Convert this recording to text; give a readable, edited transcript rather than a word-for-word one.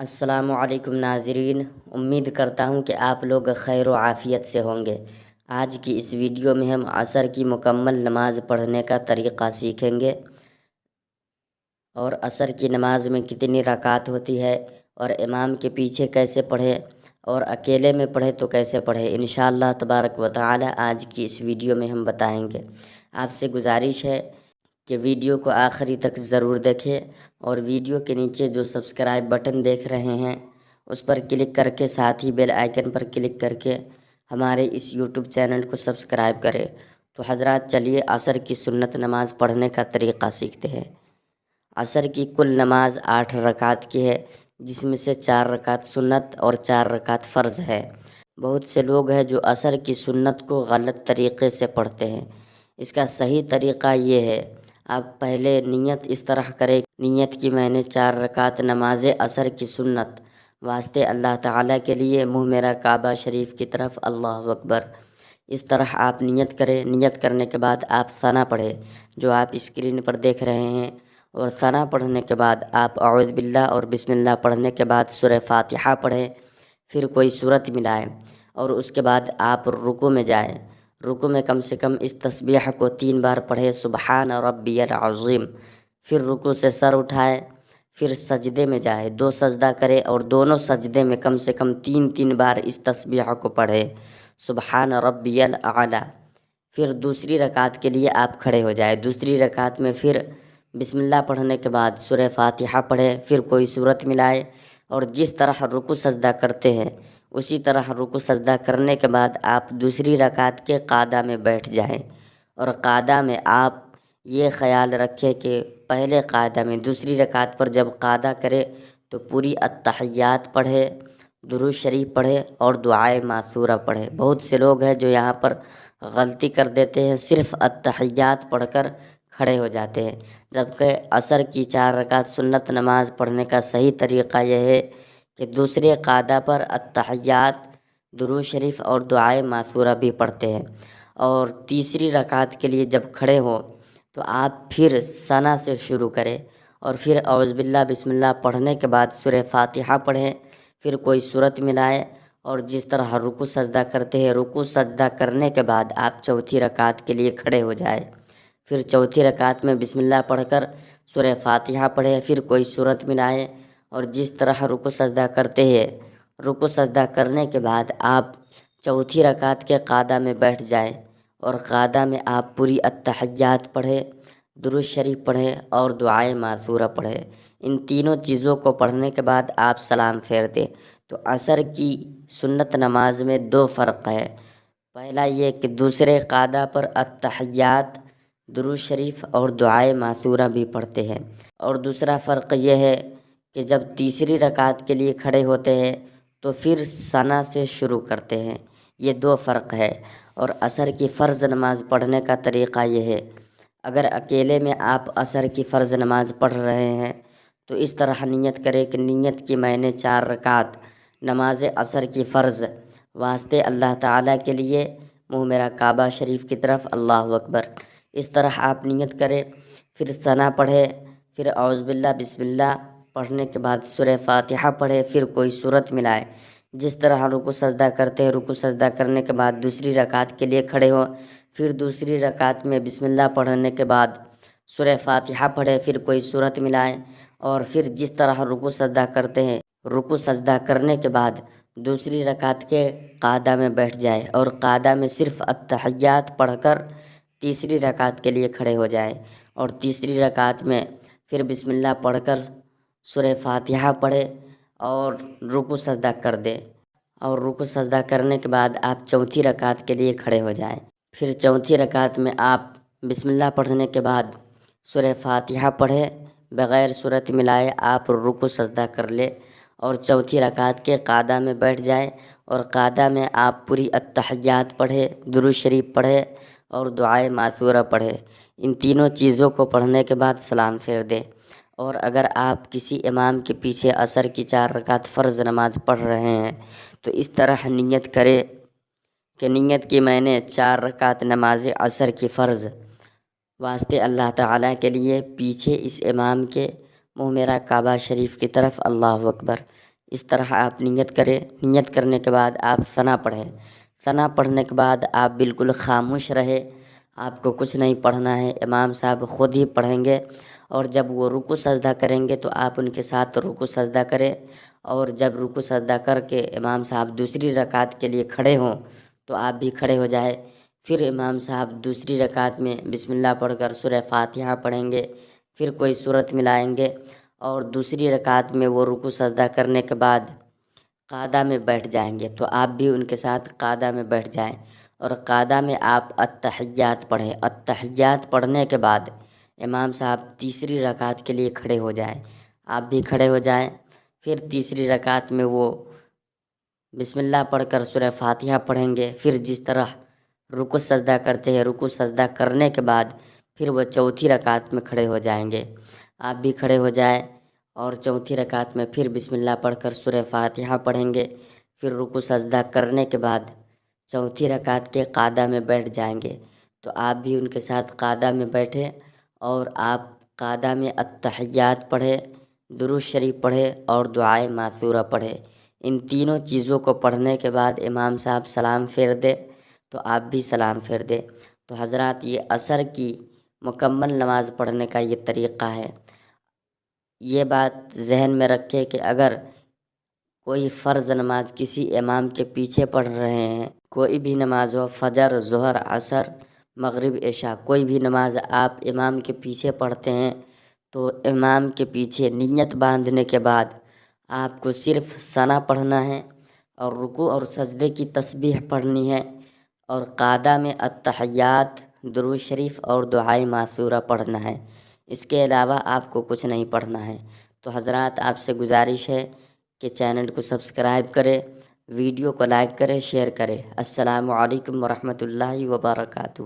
السلام علیکم ناظرین، امید کرتا ہوں کہ آپ لوگ خیر و عافیت سے ہوں گے۔ آج کی اس ویڈیو میں ہم عصر کی مکمل نماز پڑھنے کا طریقہ سیکھیں گے اور عصر کی نماز میں کتنی رکعت ہوتی ہے اور امام کے پیچھے کیسے پڑھے اور اکیلے میں پڑھے تو کیسے پڑھے، انشاءاللہ تبارک و تعالی آج کی اس ویڈیو میں ہم بتائیں گے۔ آپ سے گزارش ہے کہ ویڈیو کو آخری تک ضرور دیکھیں اور ویڈیو کے نیچے جو سبسکرائب بٹن دیکھ رہے ہیں اس پر کلک کر کے ساتھ ہی بیل آئیکن پر کلک کر کے ہمارے اس یوٹیوب چینل کو سبسکرائب کریں۔ تو حضرات چلیے عصر کی سنت نماز پڑھنے کا طریقہ سیکھتے ہیں۔ عصر کی کل نماز 8 رکعت کی ہے، جس میں سے 4 رکعت سنت اور 4 رکعت فرض ہے۔ بہت سے لوگ ہیں جو عصر کی سنت کو غلط طریقے سے پڑھتے ہیں۔ اس کا صحیح طریقہ یہ ہے، آپ پہلے نیت اس طرح کریں، نیت کی میں نے 4 رکعت نماز عصر کی سنت واسطے اللہ تعالیٰ کے لیے، منہ میرا کعبہ شریف کی طرف، اللہ اکبر۔ اس طرح آپ نیت کریں۔ نیت کرنے کے بعد آپ ثنا پڑھیں جو آپ اسکرین پر دیکھ رہے ہیں، اور ثنا پڑھنے کے بعد آپ اعوذ باللہ اور بسم اللہ پڑھنے کے بعد سورہ فاتحہ پڑھیں، پھر کوئی سورت ملائیں اور اس کے بعد آپ رکوع میں جائیں۔ رکوع میں کم سے کم اس تسبیح کو 3 بار پڑھے، سبحان ربی العظیم۔ پھر رکوع سے سر اٹھائے، پھر سجدے میں جائے، 2 سجدہ کرے اور دونوں سجدے میں کم سے کم 3 بار اس تسبیح کو پڑھے، سبحان ربی الاعلی۔ پھر دوسری رکعت کے لیے آپ کھڑے ہو جائے۔ دوسری رکعت میں پھر بسم اللہ پڑھنے کے بعد سورہ فاتحہ پڑھے، پھر کوئی سورت ملائے، اور جس طرح رکوع سجدہ کرتے ہیں اسی طرح رکوع سجدہ کرنے کے بعد آپ دوسری رکعت کے قعدہ میں بیٹھ جائیں، اور قعدہ میں آپ یہ خیال رکھیں کہ پہلے قعدہ میں دوسری رکعت پر جب قعدہ کرے تو پوری التحیات پڑھے، درود شریف پڑھے اور دعائے ماثورہ پڑھے۔ بہت سے لوگ ہیں جو یہاں پر غلطی کر دیتے ہیں، صرف التحیات پڑھ کر کھڑے ہو جاتے ہیں، جبکہ عصر کی 4 رکعت سنت نماز پڑھنے کا صحیح طریقہ یہ ہے کہ دوسرے قعدہ پر التحیات، درود شریف اور دعائے ماثورہ بھی پڑھتے ہیں۔ اور تیسری رکعت کے لیے جب کھڑے ہوں تو آپ پھر ثنا سے شروع کریں اور پھر اعوذ باللہ بسم اللہ پڑھنے کے بعد سورہ فاتحہ پڑھیں، پھر کوئی سورت ملائے، اور جس طرح رکوع سجدہ کرتے ہیں رکوع سجدہ کرنے کے بعد آپ چوتھی رکعت کے لیے کھڑے ہو جائے، پھر چوتھی رکعت میں بسم اللہ پڑھ کر سورہ فاتحہ پڑھے، پھر کوئی سورت ملائے، اور جس طرح رکوع سجدہ کرتے ہیں رکوع سجدہ کرنے کے بعد آپ چوتھی رکعت کے قعدہ میں بیٹھ جائیں، اور قعدہ میں آپ پوری التحیات پڑھے، درود شریف پڑھے اور دعائے ماثورہ پڑھے۔ ان تینوں چیزوں کو پڑھنے کے بعد آپ سلام پھیر دیں۔ تو عصر کی سنت نماز میں 2 فرق ہے۔ پہلا یہ کہ دوسرے قعدہ پر التحیات، درود شریف اور دعائے ماثورہ بھی پڑھتے ہیں، اور دوسرا فرق یہ ہے کہ جب تیسری رکعت کے لیے کھڑے ہوتے ہیں تو پھر ثنا سے شروع کرتے ہیں۔ یہ 2 فرق ہے۔ اور عصر کی فرض نماز پڑھنے کا طریقہ یہ ہے، اگر اکیلے میں آپ عصر کی فرض نماز پڑھ رہے ہیں تو اس طرح نیت کرے کہ نیت کی میں نے 4 رکعت نماز عصر کی فرض واسطے اللہ تعالیٰ کے لیے، منہ میرا کعبہ شریف کی طرف، اللہ اکبر۔ اس طرح آپ نیت کرے، پھر ثنا پڑھے، پھر اعوذ باللہ بسم اللہ پڑھنے کے بعد سورہ فاتحہ پڑھے، پھر کوئی سورت ملائے، جس طرح رکوع سجدہ کرتے ہیں رکوع سجدہ کرنے کے بعد دوسری رکعت کے لیے کھڑے ہوں، پھر دوسری رکعت میں بسم اللہ پڑھنے کے بعد سورہ فاتحہ پڑھے، پھر کوئی سورت ملائے، اور پھر جس طرح رکوع سجدہ کرتے ہیں رکوع سجدہ کرنے کے بعد دوسری رکعت کے قعدہ میں بیٹھ جائے، اور قعدہ میں صرف التحیات پڑھ کر تیسری رکعت کے لیے کھڑے ہو جائے، اور تیسری رکعت میں پھر بسم اللہ پڑھ کر سورہ فاتحہ پڑھے اور رکوع سجدہ کر دے، اور رکوع سجدہ کرنے کے بعد آپ چوتھی رکعت کے لیے کھڑے ہو جائیں۔ پھر چوتھی رکعت میں آپ بسم اللہ پڑھنے کے بعد سورہ فاتحہ پڑھے، بغیر سورت ملائے آپ رکوع سجدہ کر لے، اور چوتھی رکعت کے قعدہ میں بیٹھ جائے، اور قعدہ میں آپ پوری التحیات پڑھے، درود شریف پڑھے اور دعائے ماثورہ پڑھے۔ ان تینوں چیزوں کو پڑھنے کے بعد سلام پھیر دیں۔ اور اگر آپ کسی امام کے پیچھے عصر کی 4 رکعت فرض نماز پڑھ رہے ہیں تو اس طرح نیت کرے کہ نیت کی میں نے 4 رکعت نماز عصر کی فرض واسطے اللہ تعالیٰ کے لیے، پیچھے اس امام کے، منہ میرا کعبہ شریف کی طرف، اللہ اکبر۔ اس طرح آپ نیت کریں۔ نیت کرنے کے بعد آپ ثنا پڑھیں۔ ثنا پڑھنے کے بعد آپ بالکل خاموش رہے، آپ کو کچھ نہیں پڑھنا ہے، امام صاحب خود ہی پڑھیں گے۔ اور جب وہ رکوع سجدہ کریں گے تو آپ ان کے ساتھ رکوع سجدہ کریں، اور جب رکوع سجدہ کر کے امام صاحب دوسری رکعت کے لیے کھڑے ہوں تو آپ بھی کھڑے ہو جائیں۔ پھر امام صاحب دوسری رکعت میں بسم اللہ پڑھ کر سورہ فاتحہ پڑھیں گے، پھر کوئی سورت ملائیں گے، اور دوسری رکعت میں وہ رکوع سجدہ کرنے کے بعد قعدہ میں بیٹھ جائیں گے، تو آپ بھی ان کے ساتھ قعدہ میں بیٹھ جائیں، اور قعدہ میں آپ التحیات پڑھیں۔ التحیات پڑھنے کے بعد امام صاحب تیسری رکعت کے لیے کھڑے ہو جائیں، آپ بھی کھڑے ہو جائیں۔ پھر تیسری رکعت میں وہ بسم اللہ پڑھ کر سورہ فاتحہ پڑھیں گے، پھر جس طرح رکوع سجدہ کرتے ہیں، رکوع سجدہ کرنے کے بعد پھر وہ چوتھی رکعت میں کھڑے ہو جائیں گے، آپ بھی کھڑے ہو جائیں، اور چوتھی رکعت میں پھر بسم اللہ پڑھ کر سورہ فاتحہ پڑھیں گے، پھر رکوع سجدہ کرنے کے بعد چوتھی رکعت کے قعدہ میں بیٹھ جائیں گے، تو آپ بھی ان کے ساتھ قعدہ میں بیٹھیں، اور آپ قعدہ میں التحیات پڑھیں، درود شریف پڑھے اور دعائے ماثورہ پڑھے۔ ان تینوں چیزوں کو پڑھنے کے بعد امام صاحب سلام پھیر دے تو آپ بھی سلام پھیر دے۔ تو حضرات، یہ عصر کی مکمل نماز پڑھنے کا یہ طریقہ ہے۔ یہ بات ذہن میں رکھے کہ اگر کوئی فرض نماز کسی امام کے پیچھے پڑھ رہے ہیں، کوئی بھی نماز ہو، فجر، ظہر، عصر، مغرب، عشاء، کوئی بھی نماز آپ امام کے پیچھے پڑھتے ہیں، تو امام کے پیچھے نیت باندھنے کے بعد آپ کو صرف ثنا پڑھنا ہے، اور رکوع اور سجدے کی تسبیح پڑھنی ہے، اور قعدہ میں التحیات، درود شریف اور دعائے ماثورہ پڑھنا ہے۔ اس کے علاوہ آپ کو کچھ نہیں پڑھنا ہے۔ تو حضرات، آپ سے گزارش ہے کہ چینل کو سبسکرائب کرے، ویڈیو کو لائک کرے، شیئر کرے۔ السلام علیکم ورحمۃ اللہ وبرکاتہ۔